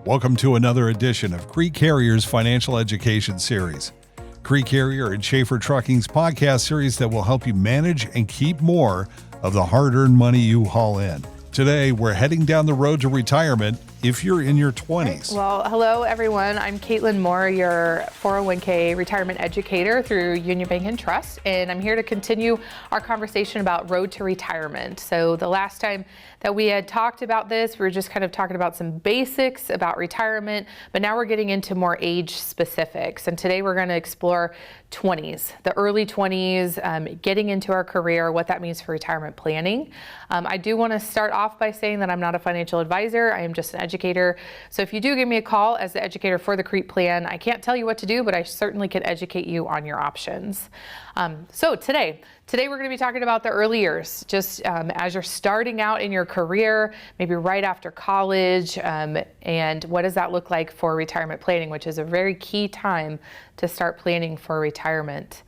Welcome to another edition of Cree Carrier's Financial Education Series. Cree Carrier and Schaefer Trucking's podcast series that will help you manage and keep more of the hard-earned money you haul in. Today, we're heading down the road to retirement if you're in your 20s. Well, hello everyone. I'm Caitlin Moore, your 401k retirement educator through Union Bank and Trust, and I'm here to continue our conversation about road to retirement. So the last time that we had talked about this, we were just kind of talking about some basics about retirement, but now we're getting into more age specifics. And today we're going to explore 20s, the early 20s, getting into our career, what that means for retirement planning. I do want to start off by saying that I'm not a financial advisor. I am just an educator. So if you do give me a call as the educator for the CREEP plan, I can't tell you what to do, but I certainly can educate you on your options. So today we're going to be talking about the early years, just as you're starting out in your career, maybe right after college, and what does that look like for retirement planning, which is a very key time to start planning for retirement.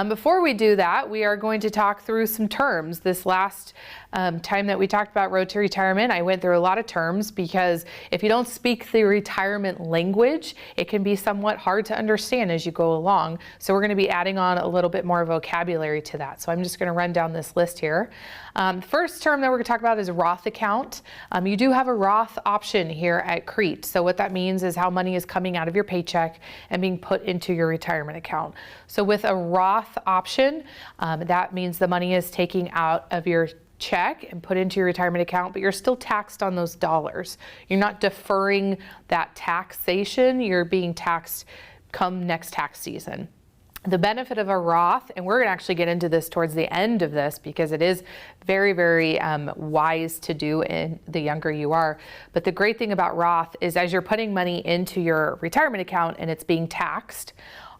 Before we do that, we are going to talk through some terms. This last time that we talked about road to retirement, I went through a lot of terms because if you don't speak the retirement language, it can be somewhat hard to understand as you go along. So we're going to be adding on a little bit more vocabulary to that. So I'm just going to run down this list here. First term that we're going to talk about is Roth account. You do have a Roth option here at CREET. So what that means is how money is coming out of your paycheck and being put into your retirement account. So with a Roth option, that means the money is taking out of your check and put into your retirement account, but you're still taxed on those dollars. You're not deferring that taxation. You're being taxed come next tax season. The benefit of a Roth, and we're going to actually get into this towards the end of this because it is very, very wise to do in the younger you are. But the great thing about Roth is as you're putting money into your retirement account and it's being taxed,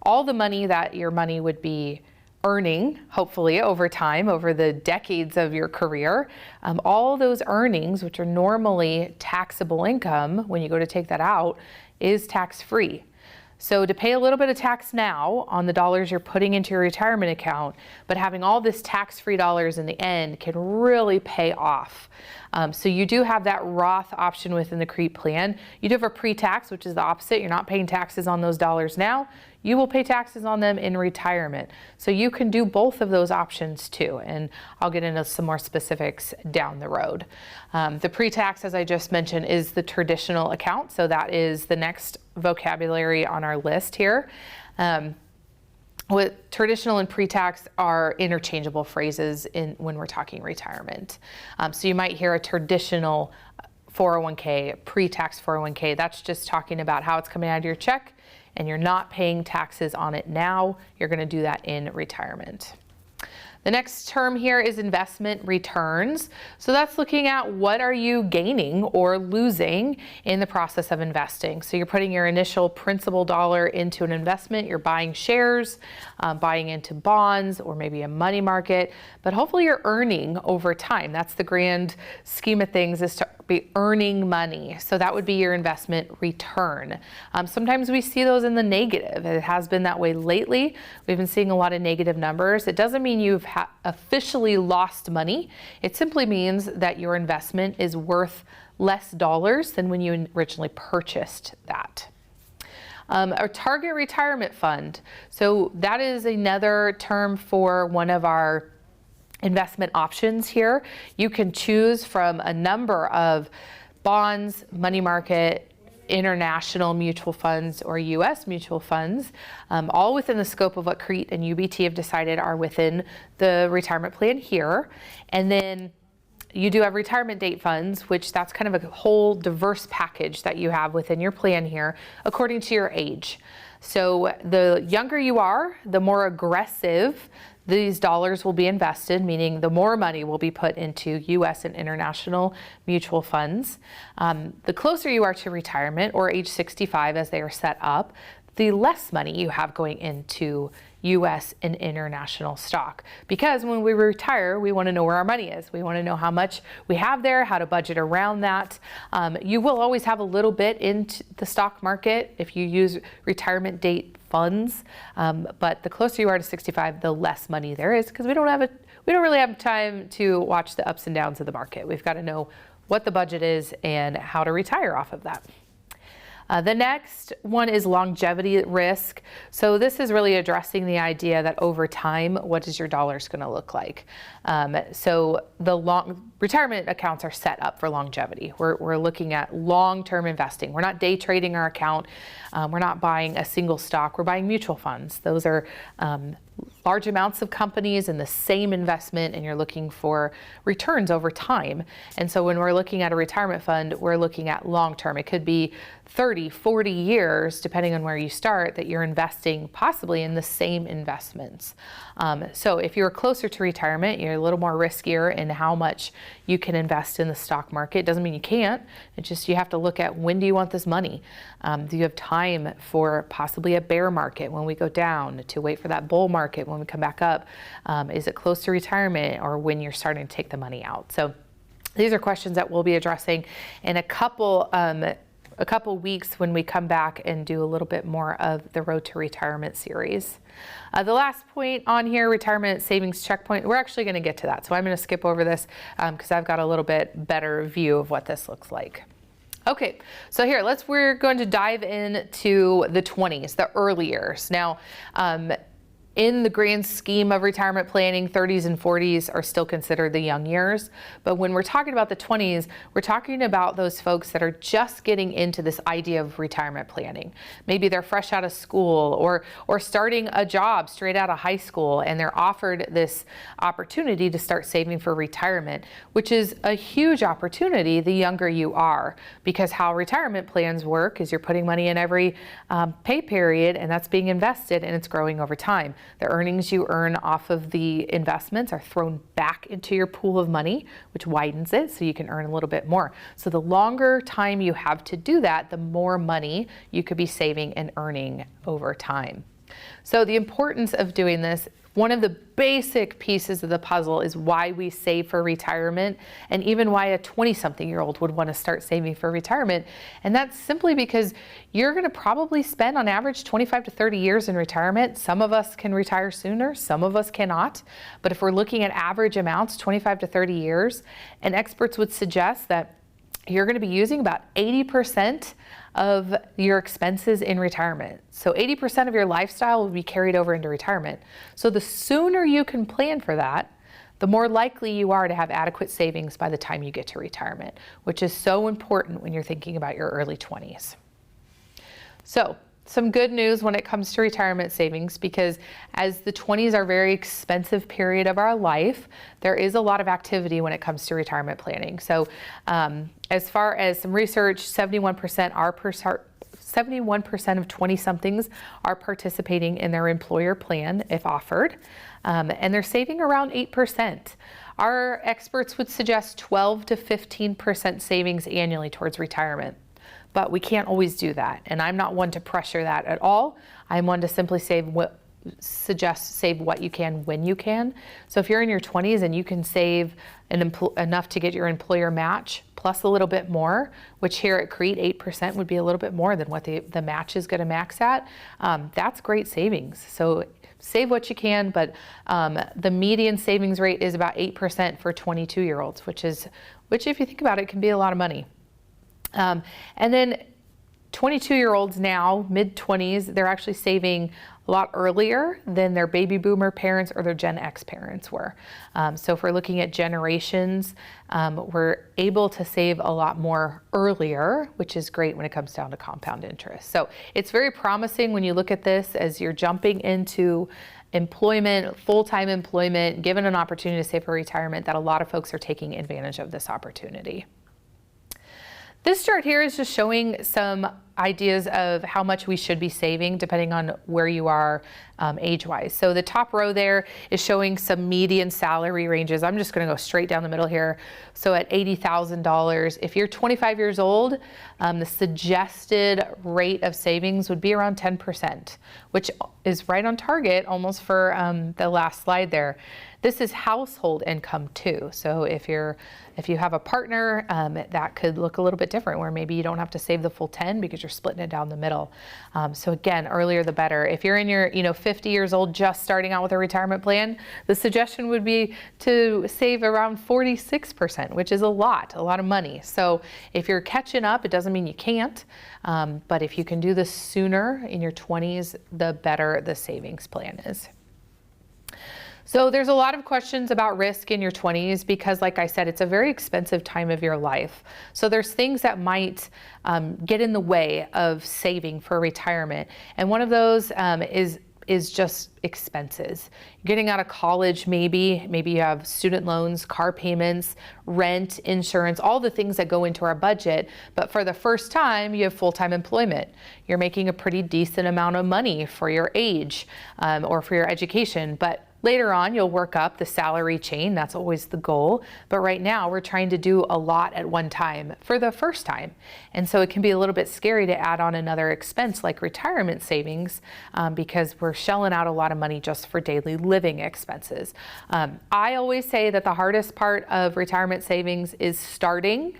all the money that your money would be earning, hopefully over time, over the decades of your career, all those earnings, which are normally taxable income when you go to take that out, is tax-free. So to pay a little bit of tax now on the dollars you're putting into your retirement account, but having all this tax-free dollars in the end can really pay off. So you do have that Roth option within the CREEP plan. You do have a Pretax, which is the opposite. You're not paying taxes on those dollars now. You will pay taxes on them in retirement. So you can do both of those options too. And I'll get into some more specifics down the road. The Pretax, as I just mentioned, is the traditional account. So that is the next vocabulary on our list here. What traditional and Pretax are interchangeable phrases when we're talking retirement. So you might hear a traditional 401k, Pretax 401k. That's just talking about how it's coming out of your check and you're not paying taxes on it now. You're going to do that in retirement. The next term here is investment returns. So that's looking at what are you gaining or losing in the process of investing. So you're putting your initial principal dollar into an investment, you're buying shares, buying into bonds or maybe a money market, but hopefully you're earning over time. That's the grand scheme of things, is to be earning money. So that would be your investment return. Sometimes we see those in the negative. It has been that way lately. We've been seeing a lot of negative numbers. It doesn't mean you've officially lost money. It simply means that your investment is worth less dollars than when you originally purchased that. A target retirement fund. So that is another term for one of our investment options here. You can choose from a number of bonds, money market, international mutual funds, or U.S. mutual funds, all within the scope of what CREET and UBT have decided are within the retirement plan here. And then you do have retirement date funds, which that's kind of a whole diverse package that you have within your plan here according to your age. So the younger you are, the more aggressive these dollars will be invested, meaning the more money will be put into U.S. and international mutual funds. The closer you are to retirement, or age 65 as they are set up, the less money you have going into U.S. and international stock. Because when we retire, we want to know where our money is. We want to know how much we have there, how to budget around that. You will always have a little bit into the stock market if you use retirement date funds, but the closer you are to 65, the less money there is, because we don't really have time to watch the ups and downs of the market. We've got to know what the budget is and how to retire off of that. The next one is longevity risk. So this is really addressing the idea that over time, what is your dollars going to look like? So the retirement accounts are set up for longevity. We're looking at long-term investing. We're not day trading our account. We're not buying a single stock. We're buying mutual funds. Those are large amounts of companies in the same investment, and you're looking for returns over time. And so when we're looking at a retirement fund, we're looking at long-term. It could be 30, 40 years, depending on where you start, that you're investing possibly in the same investments. So if you're closer to retirement, you're a little more riskier in how much you can invest in the stock market. Doesn't mean you can't. It's just you have to look at, when do you want this money? Do you have time for possibly a bear market when we go down, to wait for that bull market when we come back up? Is it close to retirement, or when you're starting to take the money out? So these are questions that we'll be addressing in a couple weeks when we come back and do a little bit more of the Road to Retirement series. The last point on here, retirement savings checkpoint, we're actually going to get to that. So I'm going to skip over this because I've got a little bit better view of what this looks like. Okay, so here, we're going to dive into the 20s, the early years. Now, in the grand scheme of retirement planning, 30s and 40s are still considered the young years. But when we're talking about the 20s, we're talking about those folks that are just getting into this idea of retirement planning. Maybe they're fresh out of school or starting a job straight out of high school, and they're offered this opportunity to start saving for retirement, which is a huge opportunity the younger you are, because how retirement plans work is you're putting money in every pay period, and that's being invested, and it's growing over time. The earnings you earn off of the investments are thrown back into your pool of money, which widens it so you can earn a little bit more. So the longer time you have to do that, the more money you could be saving and earning over time. So the importance of doing this, one of the basic pieces of the puzzle, is why we save for retirement, and even why a 20-something-year-old would want to start saving for retirement. And that's simply because you're going to probably spend on average 25 to 30 years in retirement. Some of us can retire sooner, some of us cannot. But if we're looking at average amounts, 25 to 30 years, and experts would suggest that you're going to be using about 80% of your expenses in retirement. So 80% of your lifestyle will be carried over into retirement. So the sooner you can plan for that, the more likely you are to have adequate savings by the time you get to retirement, which is so important when you're thinking about your early 20s. So some good news when it comes to retirement savings, because as the 20s are a very expensive period of our life, there is a lot of activity when it comes to retirement planning. So as far as some research, 71% of 20-somethings are participating in their employer plan if offered, and they're saving around 8%. Our experts would suggest 12 to 15% savings annually towards retirement. But we can't always do that, and I'm not one to pressure that at all. I'm one to simply suggest save what you can when you can. So if you're in your 20s and you can save enough to get your employer match plus a little bit more, which here at Crete 8% would be a little bit more than what the match is going to max at, that's great savings. So save what you can, but the median savings rate is about 8% for 22-year-olds, which if you think about it, can be a lot of money. And then 22-year-olds now, mid-20s, they're actually saving a lot earlier than their baby boomer parents or their Gen X parents were. So if we're looking at generations, we're able to save a lot more earlier, which is great when it comes down to compound interest. So it's very promising when you look at this as you're jumping into employment, full-time employment, given an opportunity to save for retirement, that a lot of folks are taking advantage of this opportunity. This chart here is just showing some ideas of how much we should be saving depending on where you are age-wise. So the top row there is showing some median salary ranges. I'm just going to go straight down the middle here. So at $80,000, if you're 25 years old, the suggested rate of savings would be around 10%, which is right on target almost for the last slide there. This is household income too. So if you have a partner, that could look a little bit different, where maybe you don't have to save the full 10 because you're you're splitting it down the middle. So again, earlier the better. If you're in your 50 years old just starting out with a retirement plan, the suggestion would be to save around 46%, which is a lot of money. So if you're catching up, it doesn't mean you can't, but if you can do this sooner in your 20s, the better the savings plan is. So there's a lot of questions about risk in your 20s because, like I said, it's a very expensive time of your life. So there's things that might get in the way of saving for retirement. And one of those is just expenses. Getting out of college, maybe you have student loans, car payments, rent, insurance, all the things that go into our budget. But for the first time, you have full-time employment. You're making a pretty decent amount of money for your age or for your education. But later on, you'll work up the salary chain. That's always the goal. But right now, we're trying to do a lot at one time for the first time. And so it can be a little bit scary to add on another expense like retirement savings because we're shelling out a lot of money just for daily living expenses. I always say that the hardest part of retirement savings is starting.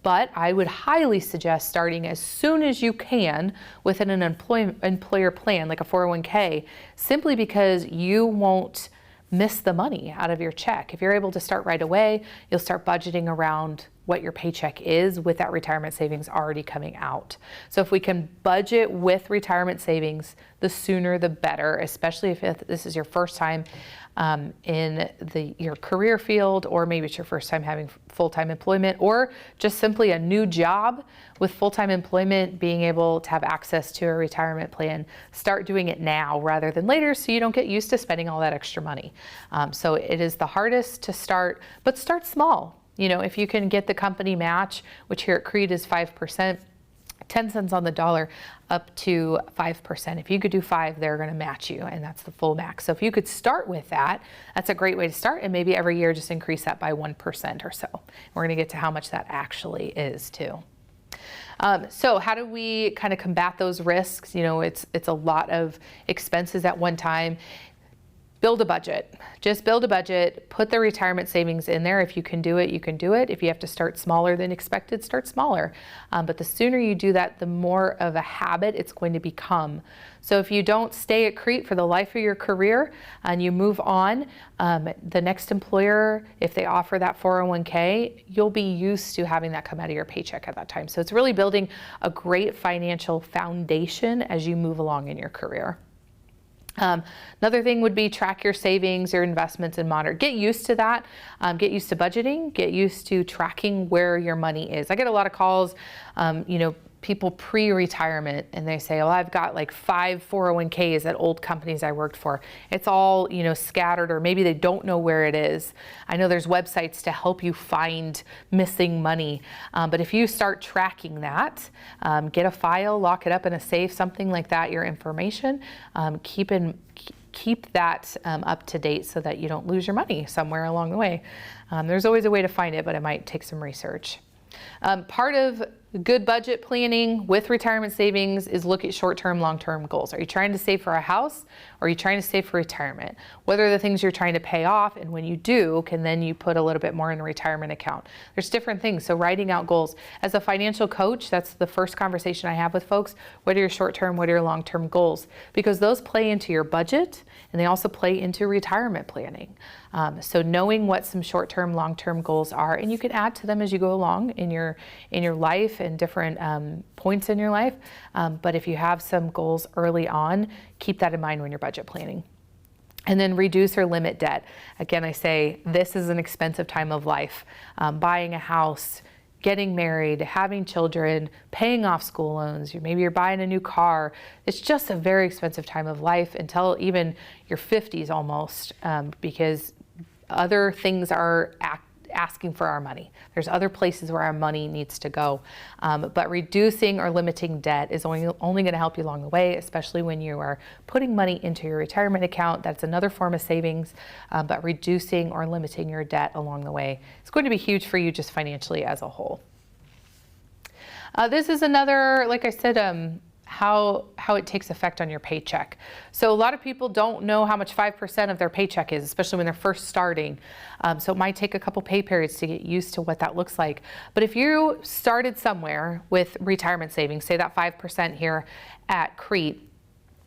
But I would highly suggest starting as soon as you can within an employer plan, like a 401k, simply because you won't miss the money out of your check. If you're able to start right away, you'll start budgeting around what your paycheck is with that retirement savings already coming out. So if we can budget with retirement savings, the sooner the better, especially if this is your first time in your career field, or maybe it's your first time having full-time employment, or just simply a new job with full-time employment, being able to have access to a retirement plan. Start doing it now rather than later so you don't get used to spending all that extra money. So it is the hardest to start, but start small. If you can get the company match, which here at Creed is 5%, 10 cents on the dollar up to 5%. If you could do 5, they're going to match you, and that's the full max. So if you could start with that, that's a great way to start, and maybe every year just increase that by 1% or so. We're going to get to how much that actually is too. So how do we kind of combat those risks? It's a lot of expenses at one time. Build a budget. Just build a budget, put the retirement savings in there. If you can do it, you can do it. If you have to start smaller than expected, start smaller. But the sooner you do that, the more of a habit it's going to become. So if you don't stay at Crete for the life of your career and you move on, the next employer, if they offer that 401k, you'll be used to having that come out of your paycheck at that time. So it's really building a great financial foundation as you move along in your career. Another thing would be track your savings, your investments, and monitor. Get used to that. Get used to budgeting. Get used to tracking where your money is. I get a lot of calls, people pre-retirement, and they say, I've got like 5 401ks at old companies I worked for. It's all, scattered, or maybe they don't know where it is. I know there's websites to help you find missing money. But if you start tracking that, get a file, lock it up in a safe, something like that, your information, keep that up to date so that you don't lose your money somewhere along the way. There's always a way to find it, but it might take some research. Part of good budget planning with retirement savings is look at short-term, long-term goals. Are you trying to save for a house, or are you trying to save for retirement? What are the things you're trying to pay off? And when you do, can then you put a little bit more in a retirement account? There's different things. So writing out goals. As a financial coach, that's the first conversation I have with folks. What are your short-term, what are your long-term goals? Because those play into your budget, and they also play into retirement planning. So knowing what some short-term, long-term goals are, and you can add to them as you go along in your life and different points in your life. But if you have some goals early on, keep that in mind when you're budget planning. And then reduce or limit debt. Again, I say this is an expensive time of life. Buying a house, getting married, having children, paying off school loans, maybe you're buying a new car. It's just a very expensive time of life until even your 50s almost, because other things are asking for our money. There's other places where our money needs to go. But reducing or limiting debt is only going to help you along the way, especially when you are putting money into your retirement account. That's another form of savings, but reducing or limiting your debt along the way is going to be huge for you just financially as a whole. This is another, like I said, how it takes effect on your paycheck. So a lot of people don't know how much 5% of their paycheck is, especially when they're first starting. So it might take a couple pay periods to get used to what that looks like. But if you started somewhere with retirement savings, say that 5% here at Crete,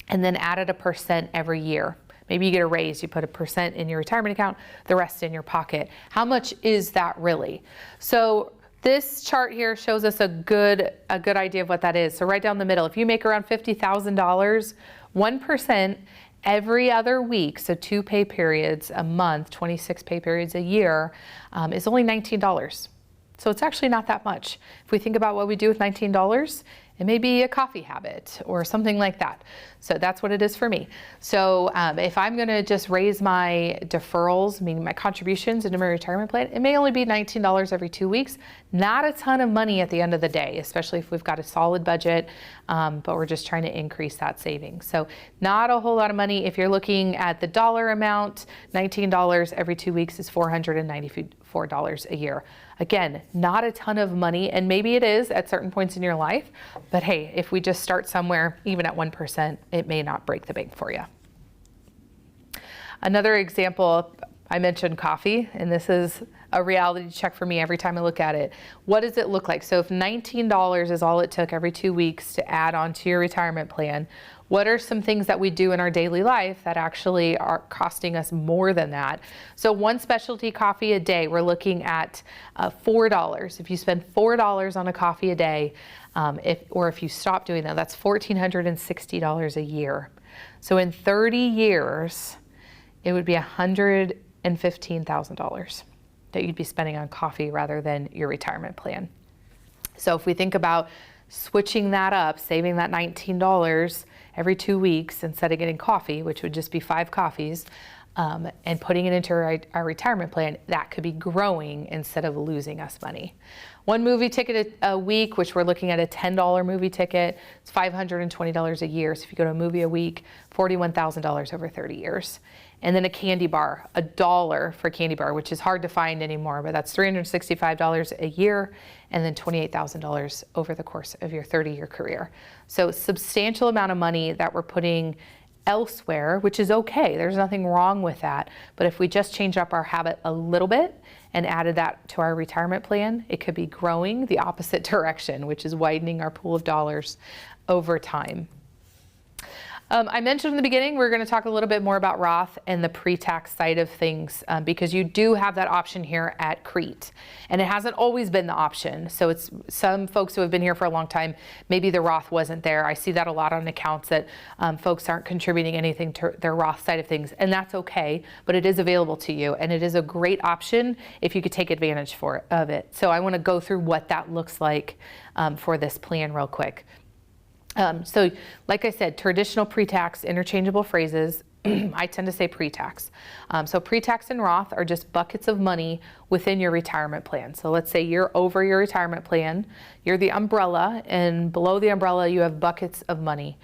and then added a percent every year. Maybe you get a raise, you put a percent in your retirement account, the rest in your pocket. How much is that really? So this chart here shows us a good idea of what that is. So right down the middle, if you make around $50,000, 1% every other week, so 2 pay periods a month, 26 pay periods a year, is only $19. So it's actually not that much. If we think about what we do with $19, it may be a coffee habit or something like that. So that's what it is for me. So if I'm gonna just raise my deferrals, meaning my contributions into my retirement plan, it may only be $19 every 2 weeks. Not a ton of money at the end of the day, especially if we've got a solid budget, but we're just trying to increase that savings. So not a whole lot of money. If you're looking at the dollar amount, $19 every 2 weeks is $494 a year. Again, not a ton of money, and maybe it is at certain points in your life, but hey, if we just start somewhere, even at 1%, it may not break the bank for you. Another example, I mentioned coffee, and this is a reality check for me every time I look at it. What does it look like? So if $19 is all it took every 2 weeks to add on to your retirement plan, what are some things that we do in our daily life that actually are costing us more than that? So one specialty coffee a day, we're looking at $4. If you spend $4 on a coffee a day, if you stop doing that, that's $1,460 a year. So in 30 years, it would be $115,000 that you'd be spending on coffee rather than your retirement plan. So if we think about switching that up, saving that $19 every 2 weeks instead of getting coffee, which would just be 5 coffees, and putting it into our retirement plan, that could be growing instead of losing us money. One movie ticket a week, which we're looking at a $10 movie ticket, it's $520 a year. So if you go to a movie a week, $41,000 over 30 years. And then a candy bar, $1 for a candy bar, which is hard to find anymore, but that's $365 a year, and then $28,000 over the course of your 30-year career. So substantial amount of money that we're putting elsewhere, which is okay. There's nothing wrong with that. But if we just change up our habit a little bit and added that to our retirement plan, it could be growing the opposite direction, which is widening our pool of dollars over time. I mentioned in the beginning, we're going to talk a little bit more about Roth and the pre-tax side of things because you do have that option here at Crete. And it hasn't always been the option. So it's some folks who have been here for a long time, maybe the Roth wasn't there. I see that a lot on accounts that folks aren't contributing anything to their Roth side of things. And that's okay, but it is available to you. And it is a great option if you could take advantage of it. So I want to go through what that looks like for this plan real quick. So like I said, traditional pre-tax, interchangeable phrases, I tend to say pre-tax. So pre-tax and Roth are just buckets of money within your retirement plan. So let's say you're over your retirement plan, you're the umbrella, and below the umbrella you have buckets of money,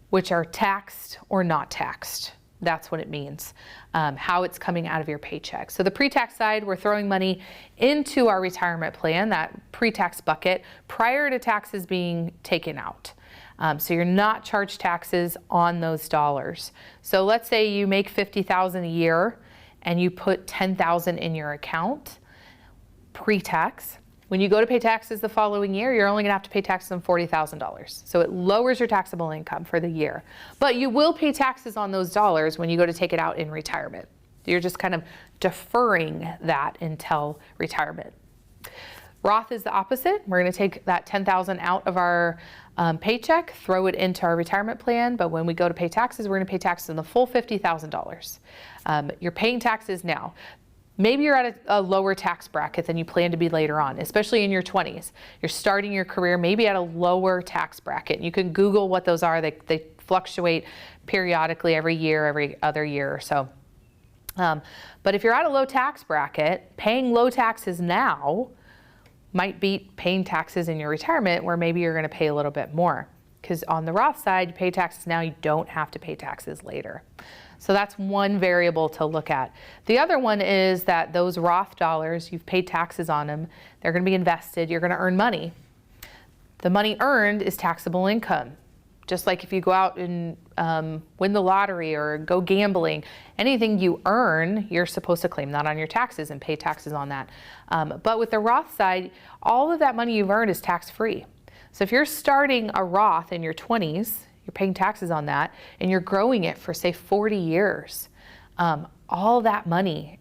which are taxed or not taxed. That's what it means, how it's coming out of your paycheck. So the pre-tax side, we're throwing money into our retirement plan, that pre-tax bucket, prior to taxes being taken out. So you're not charged taxes on those dollars. So let's say you make $50,000 a year and you put $10,000 in your account, pre-tax. When you go to pay taxes the following year, you're only gonna have to pay taxes on $40,000. So it lowers your taxable income for the year. But you will pay taxes on those dollars when you go to take it out in retirement. You're just kind of deferring that until retirement. Roth is the opposite. We're going to take that $10,000 out of our paycheck, throw it into our retirement plan, but when we go to pay taxes, we're going to pay taxes on the full $50,000. You're paying taxes now. Maybe you're at a lower tax bracket than you plan to be later on, especially in your 20s. You're starting your career maybe at a lower tax bracket. You can Google what those are. They fluctuate periodically every year, every other year or so. But if you're at a low tax bracket, paying low taxes now might beat paying taxes in your retirement where maybe you're going to pay a little bit more. Because on the Roth side, you pay taxes now, you don't have to pay taxes later. So that's one variable to look at. The other one is that those Roth dollars, you've paid taxes on them, they're going to be invested, you're going to earn money. The money earned is taxable income. Just like if you go out and win the lottery or go gambling, anything you earn, you're supposed to claim that on your taxes and pay taxes on that. But with the Roth side, all of that money you've earned is tax-free. So if you're starting a Roth in your 20s, you're paying taxes on that, and you're growing it for, say, 40 years, all that money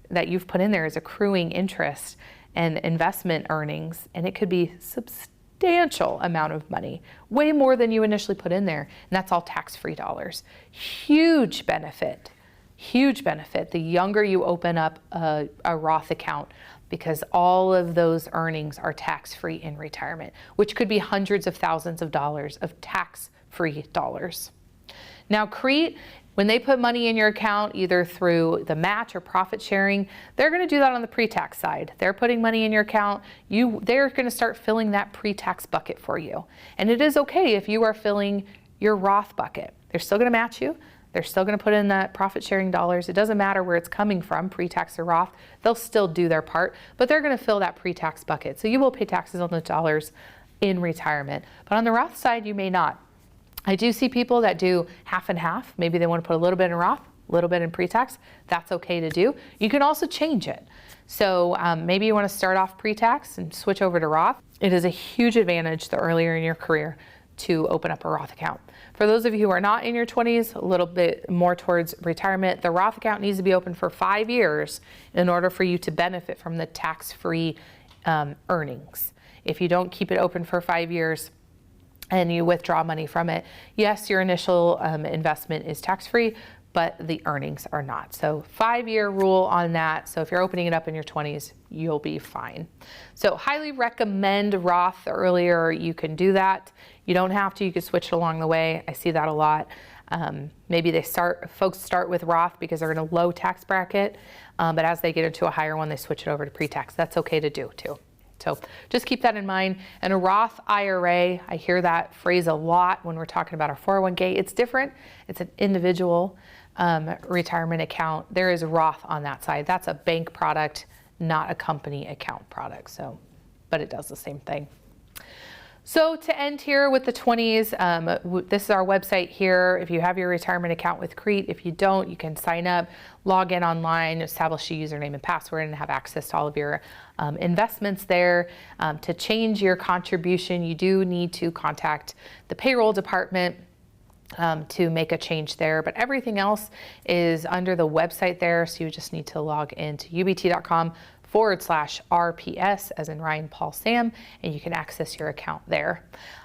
that you've put in there is accruing interest and investment earnings, and it could be substantial amount of money, way more than you initially put in there, and that's all tax-free dollars. Huge benefit, huge benefit. The younger you open up a Roth account, because all of those earnings are tax-free in retirement, which could be hundreds of thousands of dollars of tax-free dollars. Now, CREATE, when they put money in your account, either through the match or profit sharing, they're going to do that on the pre-tax side. They're putting money in your account. They're going to start filling that pre-tax bucket for you. And it is okay if you are filling your Roth bucket. They're still going to match you. They're still going to put in that profit sharing dollars. It doesn't matter where it's coming from, pre-tax or Roth. They'll still do their part, but they're going to fill that pre-tax bucket. So you will pay taxes on the dollars in retirement. But on the Roth side, you may not. I do see people that do half and half. Maybe they want to put a little bit in Roth, a little bit in pre-tax. That's okay to do. You can also change it. So maybe you want to start off pre-tax and switch over to Roth. It is a huge advantage the earlier in your career to open up a Roth account. For those of you who are not in your 20s, a little bit more towards retirement, the Roth account needs to be open for 5 years in order for you to benefit from the tax-free earnings. If you don't keep it open for 5 years, and you withdraw money from it, yes, your initial investment is tax-free, but the earnings are not. So 5-year rule on that. So if you're opening it up in your 20s, you'll be fine. So highly recommend Roth. The earlier you can do that. You don't have to, you can switch it along the way. I see that a lot. Maybe folks start with Roth because they're in a low tax bracket, but as they get into a higher one, they switch it over to pre-tax. That's okay to do too. So just keep that in mind. And a Roth IRA, I hear that phrase a lot when we're talking about our 401k. It's different. It's an individual retirement account. There is Roth on that side. That's a bank product, not a company account product. So, but it does the same thing. So to end here with the 20s, this is our website here. If you have your retirement account with CREATE, if you don't, you can sign up, log in online, establish a username and password, and have access to all of your investments there. To change your contribution, you do need to contact the payroll department to make a change there, but everything else is under the website there. So you just need to log into ubt.com/RPS, as in Ryan, Paul, Sam, and you can access your account there.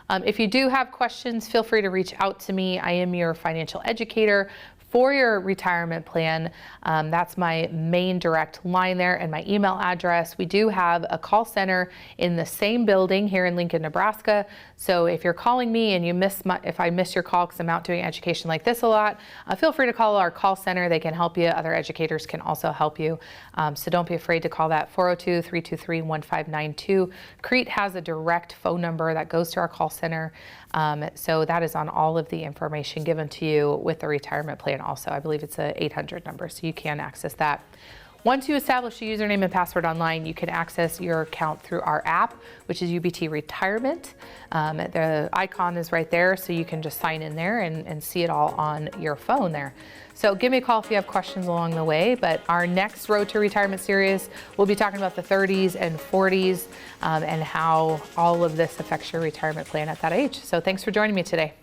If you do have questions, feel free to reach out to me. I am your financial educator for your retirement plan. That's my main direct line there and my email address. We do have a call center in the same building here in Lincoln, Nebraska. So if you're calling me and if I miss your call because I'm out doing education like this a lot, feel free to call our call center. They can help you. Other educators can also help you. So don't be afraid to call that 402-323-1592. CREATE has a direct phone number that goes to our call center. So that is on all of the information given to you with the retirement plan also. I believe it's a 800 number, so you can access that. Once you establish a username and password online, you can access your account through our app, which is UBT Retirement. The icon is right there, so you can just sign in there and see it all on your phone there. So give me a call if you have questions along the way, but our next Road to Retirement series, we'll be talking about the 30s and 40s and how all of this affects your retirement plan at that age. So thanks for joining me today.